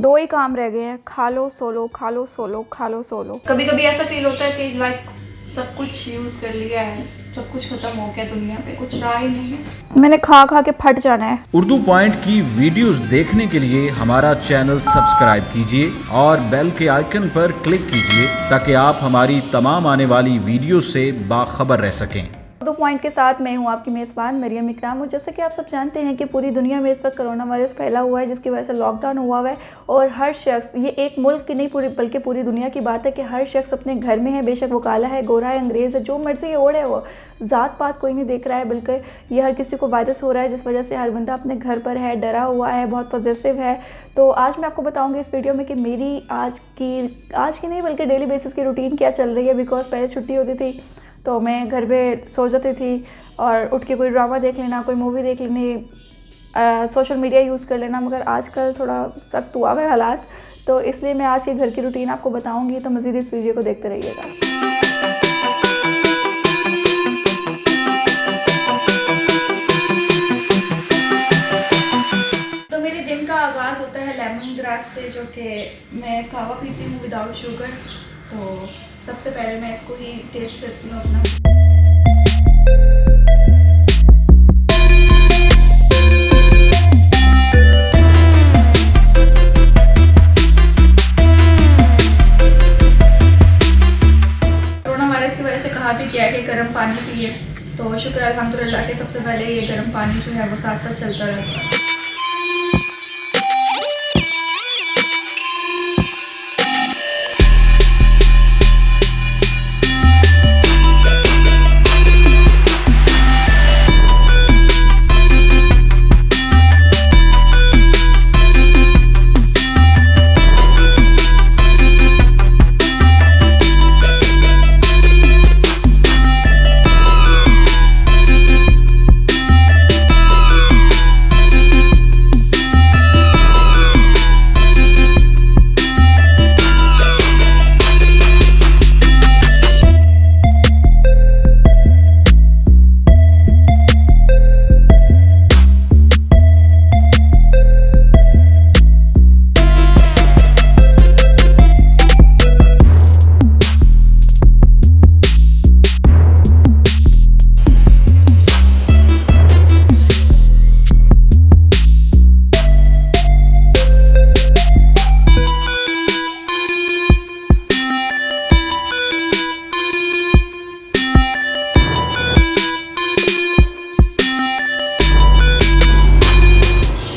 दो ही काम रह गए हैं, खा लो सो लो, खा लो सो लो, खा लो सो लो। कभी कभी ऐसा फील होता है कि लाइक सब कुछ यूज़ कर लिया है, सब कुछ खत्म हो गया, दुनिया पे कुछ रहा ही नहीं है। मैंने खा खा के फट जाना है। उर्दू पॉइंट की वीडियोस देखने के लिए हमारा चैनल सब्सक्राइब कीजिए और बेल के आइकन पर क्लिक कीजिए ताकि आप हमारी तमाम आने वाली वीडियो से बाखबर रह सकें। उर्दू पॉइंट के साथ मैं हूँ आपकी मेज़बान मरियम इकराम। और जैसे कि आप सब जानते हैं कि पूरी दुनिया में इस वक्त कोरोना वायरस फैला हुआ है, जिसकी वजह से लॉकडाउन हुआ है और हर शख्स, ये एक मुल्क की नहीं पूरी बल्कि पूरी दुनिया की बात है कि हर शख्स अपने घर में है, बेशक वो काला है, गोरा है, अंग्रेज़ है, जो मर्जी ओढ़ है, वो ज़ात पात कोई नहीं देख रहा है, बल्कि ये हर किसी को वायरस हो रहा है, जिस वजह से हर बंदा अपने घर पर है, डरा हुआ है, बहुत पॉजिटिव है। तो आज मैं आपको बताऊंगी इस वीडियो में कि मेरी आज की नहीं बल्कि डेली बेसिस की रूटीन क्या चल रही है। बिकॉज पहले छुट्टी होती थी तो मैं घर पे सो जाती थी और उठ के कोई ड्रामा देख लेना, कोई मूवी देख लेनी, सोशल मीडिया यूज़ कर लेना। मगर आजकल थोड़ा सख्त हुआ है हालात, तो इसलिए मैं आज के घर की रूटीन आपको बताऊंगी। तो मज़ीद इस वीडियो को देखते रहिएगा। तो मेरे दिन का आगाज़ होता है लेमन ग्रास से, जो कि मैं कहवा पीती हूँ विदाउट शुगर। तो सबसे पहले मैं इसको ही टेस्ट करती हूँ अपना। कोरोना वायरस की वजह से कहा भी किया है कि गर्म पानी पिए, तो शुक्र अल्हम्दुलिल्लाह कि सबसे पहले ये गर्म पानी जो है वो साथ साथ चलता रहता है।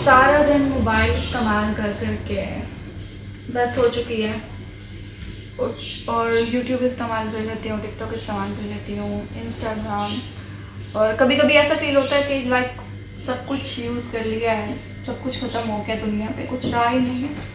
सारा दिन मोबाइल इस्तेमाल कर के बस हो चुकी है। और यूट्यूब इस्तेमाल कर लेती हूँ, टिकटॉक इस्तेमाल कर लेती हूँ, इंस्टाग्राम। और कभी कभी ऐसा फील होता है कि लाइक सब कुछ यूज़ कर लिया है, सब कुछ ख़त्म हो गया, दुनिया पे कुछ रहा ही नहीं है।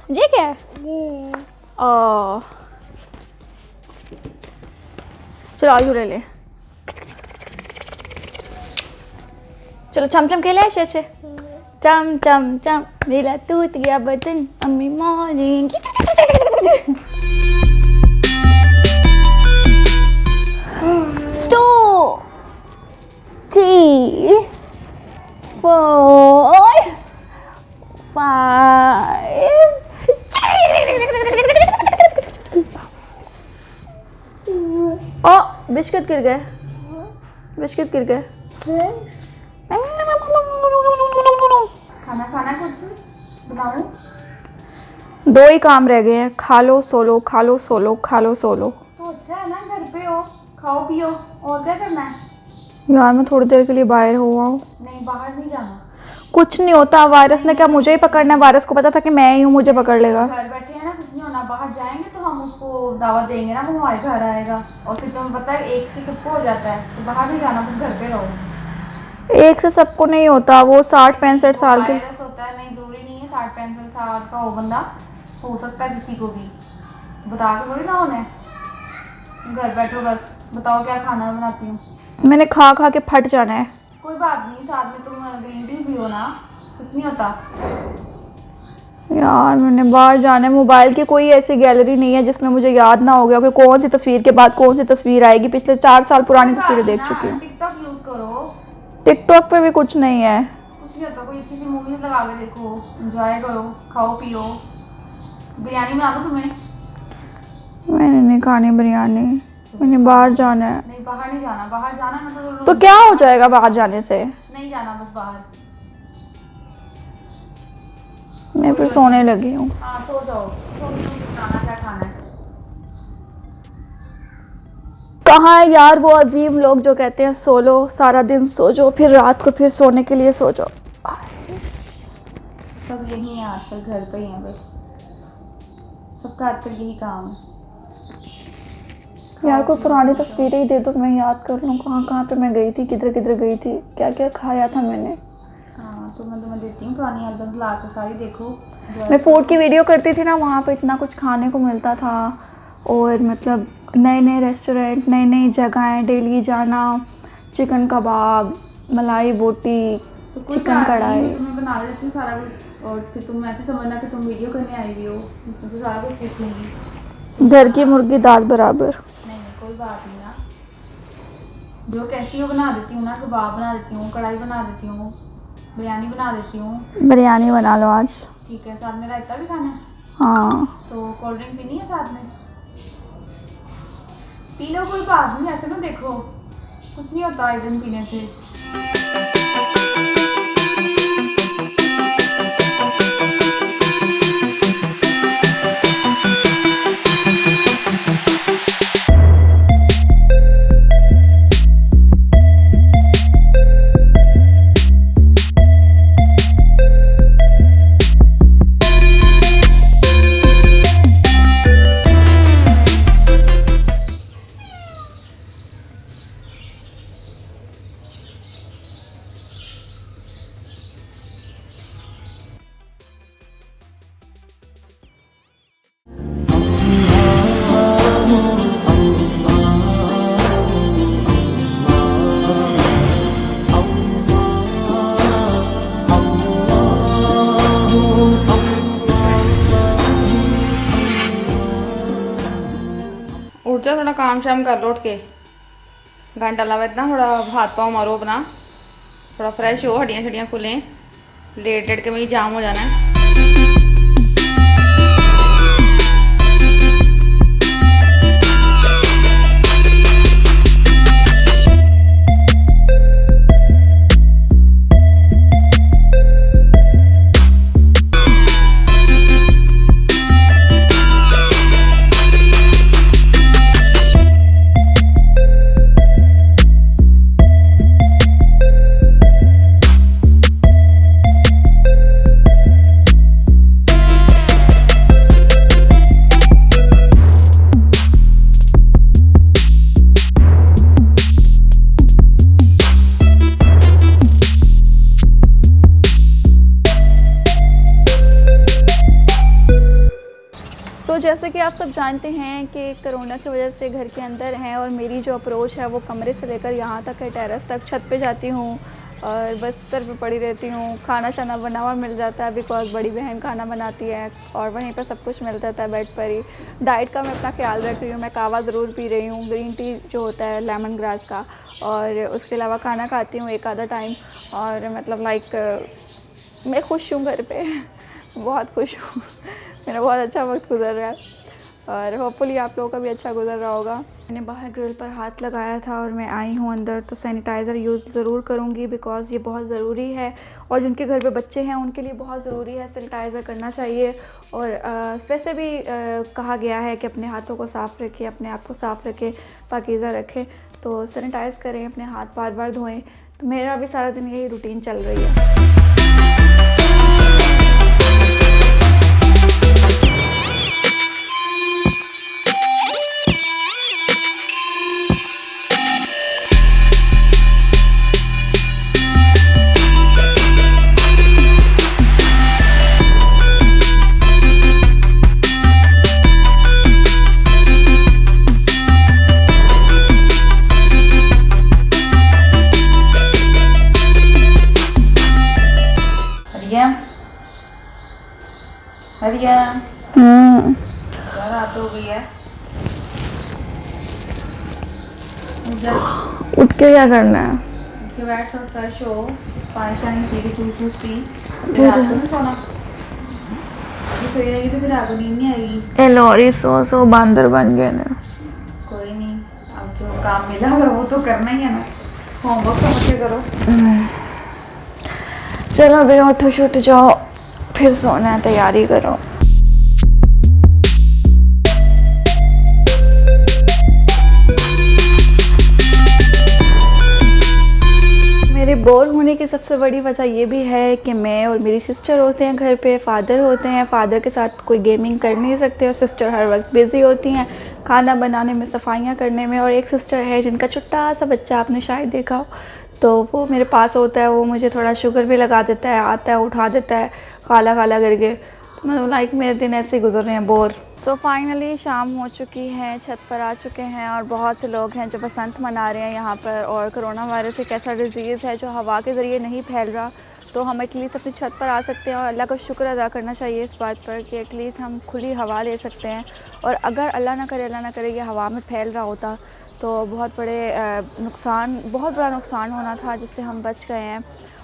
ये क्या है? चलो आलू ले ले। चलो चम चम खेले अच्छे अच्छे। चम चम चम मेरा टूट गया बटन अम्मी मारेंगी। 2 3 4 5 ओ बिस्किट गिर गए, बिस्किट गिर गए। खाना खाना कुछ बनाऊं? 2 ही काम रह गए हैं, खा लो सो लो, खा लो सो लो, खा लो सो लो। तो अच्छा है ना, घर पे हो, खाओ पियो, और क्या करना है? यार मैं थोड़ी देर के लिए बाहर हुआ हूँ। नहीं, बाहर नहीं जाना। कुछ नहीं होता, वायरस ने क्या मुझे ही पकड़ना है? वायरस को पता था कि मैं ही हूँ, मुझे पकड़ लेगा। घर बैठे हैं ना, कुछ नहीं होना। बाहर जाएंगे तो हम उसको दावत देंगे ना, वो हमारे घर आएगा, और फिर तुम्हें पता है एक से सबको हो जाता है। तो बाहर नहीं जाना, बस घर पे रहो। एक से सबको नहीं होता, वो 60-65 साल के। वायरस होता है, नहीं जरूरी नहीं है 60-65 साल का हो बंदा, हो सकता है किसी को भी। बता के थोड़ी ना होना है। घर बैठो बस, बताओ क्या खाना बनाती हूँ। मैंने खा खा के फट जाना है। कोई बात नहीं, साथ में तुम ग्रीन टी पियो ना, कुछ नहीं होता। यार मैंने बाहर जाना है, मोबाइल की कोई ऐसी गैलरी नहीं है जिसमें मुझे याद ना हो गया कि कौन सी तस्वीर के बाद कौन सी तस्वीर आएगी। पिछले 4 साल पुरानी तस्वीरें देख चुकी हूँ। टिकटॉक यूज करो। टिकटॉक पे भी कुछ नहीं है। कुछ नहीं होता, कोई अच्छी सी मूवी लगा के देखो, एंजॉय करो, खाओ पियो। बिरयानी बना दो तुम्हें? मैंने नहीं खानी बिरयानी, मैंने बाहर जाना है। नहीं, बाहर नहीं जाना। बाहर जाना ना तो क्या हो जाएगा बाहर जाने से? नहीं जाना, बस बाहर। मैं फिर सोने लगी हूँ। हाँ, सो जाओ। खाना क्या खाना है? कहाँ है यार वो अजीम लोग जो कहते हैं सो लो, सारा दिन सो जाओ, फिर रात को फिर सोने के लिए सो जाओ। सब यही है आजकल, घर पे ही है बस। सबका आजकल यही काम है। यार कोई पुरानी तस्वीरें ही दे दो, मैं याद कर लूँ कहाँ कहाँ पे मैं गई थी, किधर किधर गई थी, क्या क्या खाया था मैंने। हाँ, तो मैं तुम्हें देती हूँ पुरानी एल्बम ला के, सारी देखो। मैं फूड की वीडियो करती थी ना, वहाँ पे इतना कुछ खाने को मिलता था, और मतलब नए नए रेस्टोरेंट, नई नई जगहें, डेली जाना, चिकन कबाब, मलाई बोटी, तो कोई चिकन बात नहीं, कढ़ाई। तुम्हें बना देती हूँ सारा कुछ, और फिर तुम ऐसे समझना कि तुम वीडियो करने आई हुई हो, तो सारा कुछ सीख लेंगी। घर की मुर्गी दाल बराबर। नहीं नहीं, कोई बात नहीं ना, जो कहती हो बना देती हूँ ना। कबाब बना देती हूँ, कढ़ाई बना देती हूँ, बिरयानी बना देती हूँ। बिरयानी बना लो आज। ठीक है, साथ में रायता भी खाना है? हाँ तो कोल्ड ड्रिंक पीनी है साथ में? पी लो, कोई बात नहीं, ऐसे ना देखो, कुछ नहीं होता आइटम पीने से। उठ जा, थोड़ा काम शाम कर लो उठ के। घंटा लगा इतना, थोड़ा हाथ पाँव मारो अपना, थोड़ा फ्रेश हो, हड्डियाँ छड़ियाँ खुलें। लेट लेट के मेरी जाम हो जाना है। जैसे कि आप सब जानते हैं कि कोरोना की वजह से घर के अंदर हैं, और मेरी जो अप्रोच है वो कमरे से लेकर यहाँ तक है, टेरेस तक, छत पे जाती हूँ, और बिस्तर पे पड़ी रहती हूँ। खाना शाना बना हुआ मिल जाता है बिकॉज़ बड़ी बहन खाना बनाती है और वहीं पर सब कुछ मिल जाता है बेड पर ही। डाइट का मैं अपना ख्याल रख रही हूँ, मैं कहवा ज़रूर पी रही हूँ, ग्रीन टी जो होता है लेमन ग्रास का, और उसके अलावा खाना खाती हूँ एक आधा टाइम। और मतलब मैं खुश हूँ घर पे बहुत खुश हूँ मेरा बहुत अच्छा वक्त गुजर रहा है और होपफुली आप लोगों का भी अच्छा गुजर रहा होगा। मैंने बाहर ग्रिल पर हाथ लगाया था और मैं आई हूँ अंदर, तो सैनिटाइज़र यूज़ ज़रूर करूँगी बिकॉज़ ये बहुत ज़रूरी है और जिनके घर पे बच्चे हैं उनके लिए बहुत ज़रूरी है, सैनिटाइज़र करना चाहिए। और वैसे भी कहा गया है कि अपने हाथों को साफ़ रखें, अपने आप को साफ़ रखें, पाकीज़ा रखें, तो सैनिटाइज़ करें, अपने हाथ बार बार धोएँ। तो मेरा भी सारा दिन यही रूटीन चल रही है। मरियम क्या रात हो गई है? उठ के क्या करना है? उठ के बैठ और फ्रेश हो, पानी शानी पी के जूस पी, फिर रात को नहीं सोना। अभी सो जाएगी तो फिर रात को नींद नहीं आएगी। ए लॉरी सो बंदर बन गए ना। कोई नहीं, अब जो काम मिला हुआ वो तो करना ही है ना, होमवर्क तो मुझे करो। चलो भैया उठो छुट जाओ, फिर सोना है, तैयारी करो। मेरे बोर होने की सबसे बड़ी वजह ये भी है कि मैं और मेरी सिस्टर होते हैं घर पे, फादर होते हैं, फादर के साथ कोई गेमिंग कर नहीं सकते और सिस्टर हर वक्त बिज़ी होती हैं खाना बनाने में, सफाइयाँ करने में। और एक सिस्टर है जिनका छोटा सा बच्चा आपने शायद देखा हो, तो वो मेरे पास होता है, वो मुझे थोड़ा शुगर भी लगा देता है, आता है उठा देता है काला काला करके। तो मतलब मेरे दिन ऐसे ही गुजर रहे हैं, बोर। सो फाइनली शाम हो चुकी है, छत पर आ चुके हैं और बहुत से लोग हैं जो बसंत मना रहे हैं यहाँ पर। और कोरोना वायरस एक ऐसा डिज़ीज़ है जो हवा के ज़रिए नहीं फैल रहा, तो हम एटलीस्ट अपनी छत पर आ सकते हैं और अल्लाह का शुक्र अदा करना चाहिए इस बात पर कि एटलीस्ट हम खुली हवा ले सकते हैं। और अगर अल्लाह ना करे ये हवा में फैल रहा होता तो बहुत बड़ा नुकसान होना था, जिससे हम बच गए हैं।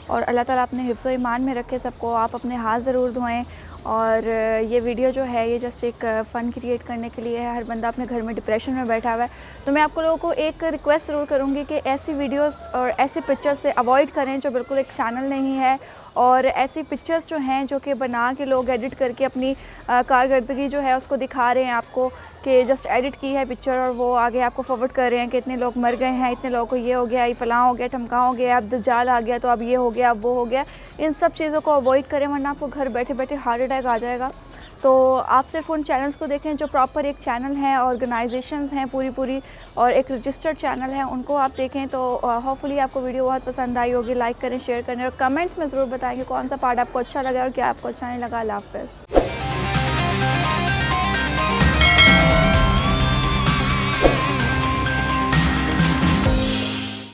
और अल्लाह ताला अपने हिफ्ज़ व ईमान में रखे सबको। आप अपने हाथ ज़रूर धोएं। और ये वीडियो जो है ये जस्ट एक फ़न क्रिएट करने के लिए है। हर बंदा अपने घर में डिप्रेशन में बैठा हुआ है, तो मैं आपको लोगों को एक रिक्वेस्ट ज़रूर करूँगी कि ऐसी वीडियोस और ऐसे पिक्चर्स से अवॉइड करें जो बिल्कुल एक चैनल नहीं है। और ऐसी पिक्चर्स जो हैं जो कि बना के लोग एडिट करके अपनी कारकर्दगी जो है उसको दिखा रहे हैं आपको कि जस्ट एडिट की है पिक्चर और वो आगे आपको फॉरवर्ड कर रहे हैं कि इतने लोग मर गए हैं, इतने लोगों को ये हो गया, ये फलां हो गया, ठमका हो गया, अब दज्जाल आ गया तो अब ये हो गया, अब वो हो गया। इन सब चीज़ों को अवॉइड करें वरना आपको घर बैठे बैठे हार्ट अटैक आ जाएगा। तो आप सिर्फ उन चैनल्स को देखें जो प्रॉपर एक चैनल है, ऑर्गेनाइजेशंस हैं पूरी और एक रजिस्टर्ड चैनल है, उनको आप देखें। तो होपफुली आपको वीडियो बहुत पसंद आई होगी। लाइक करें, शेयर करें और कमेंट्स में ज़रूर बताएं कि कौन सा पार्ट आपको अच्छा लगा और क्या आपको अच्छा नहीं लगा। अल्लाह हाफ़िज़।